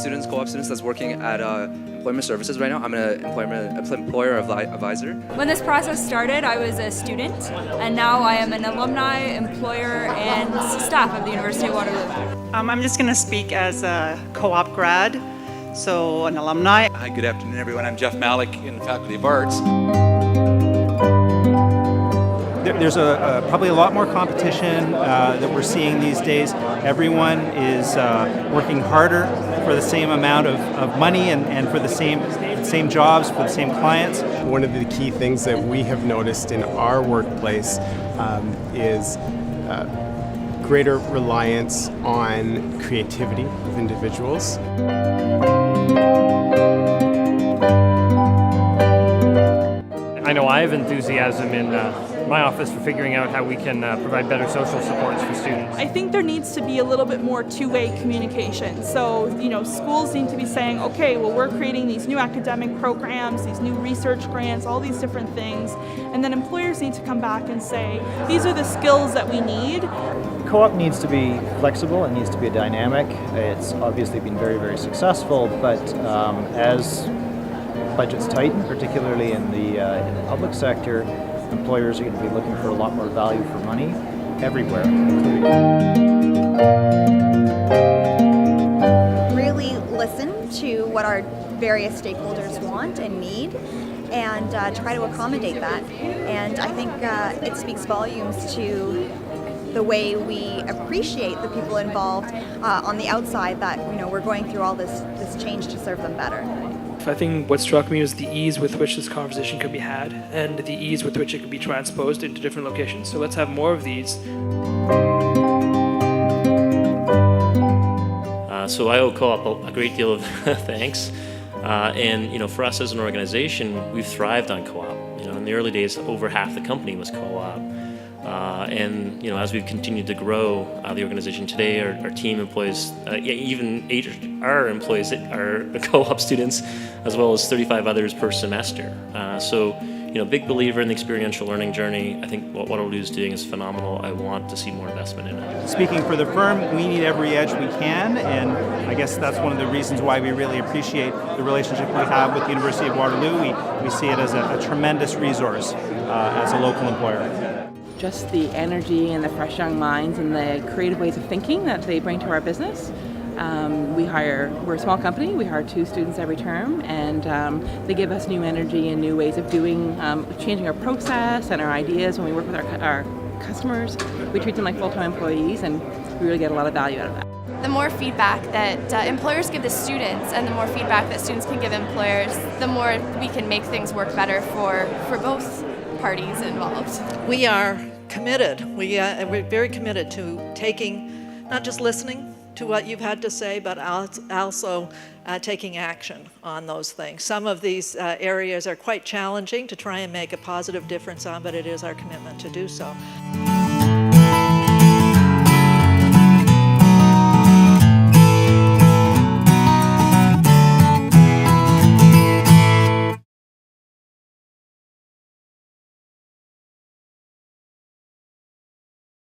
students, co-op students that's working at employment services right now. I'm an employer advisor. When this process started, I was a student, and now I am an alumni, employer, and staff of the University of Waterloo. I'm just going to speak as a co-op grad, so an alumni. Hi, good afternoon, everyone. I'm Jeff Malik in the Faculty of Arts. There's probably a lot more competition that we're seeing these days. Everyone is working harder for the same amount of money and for the same jobs, for the same clients. One of the key things that we have noticed in our workplace is greater reliance on creativity of individuals. I know I have enthusiasm in my office for figuring out how we can provide better social supports for students. I think there needs to be a little bit more two-way communication. So, schools need to be saying, okay, well, we're creating these new academic programs, these new research grants, all these different things. And then employers need to come back and say, these are the skills that we need. Co-op needs to be flexible, it needs to be dynamic. It's obviously been very, very successful, but as budgets tighten, particularly in the public sector, employers are going to be looking for a lot more value for money everywhere, including. Really listen to what our various stakeholders want and need, and try to accommodate that. And I think it speaks volumes to the way we appreciate the people involved on the outside, that we're going through all this change to serve them better. I think what struck me was the ease with which this conversation could be had and the ease with which it could be transposed into different locations. So let's have more of these. So I owe Co-op a great deal of thanks. And for us as an organization, we've thrived on Co-op. In the early days, over half the company was Co-op. And as we've continued to grow the organization today, our team employs even our employees are co-op students, as well as 35 others per semester. So big believer in the experiential learning journey. I think what Waterloo is doing is phenomenal. I want to see more investment in it. Speaking for the firm, we need every edge we can, and I guess that's one of the reasons why we really appreciate the relationship we have with the University of Waterloo. We see it as a tremendous resource as a local employer. Just the energy and the fresh young minds and the creative ways of thinking that they bring to our business. We're a small company, we hire 2 students every term, and they give us new energy and new ways of doing, changing our process and our ideas when we work with our customers. We treat them like full-time employees, and we really get a lot of value out of that. The more feedback that employers give the students and the more feedback that students can give employers, the more we can make things work better for both parties involved. We are committed. We're very committed to taking, not just listening to what you've had to say, but also taking action on those things. Some of these areas are quite challenging to try and make a positive difference on, but it is our commitment to do so.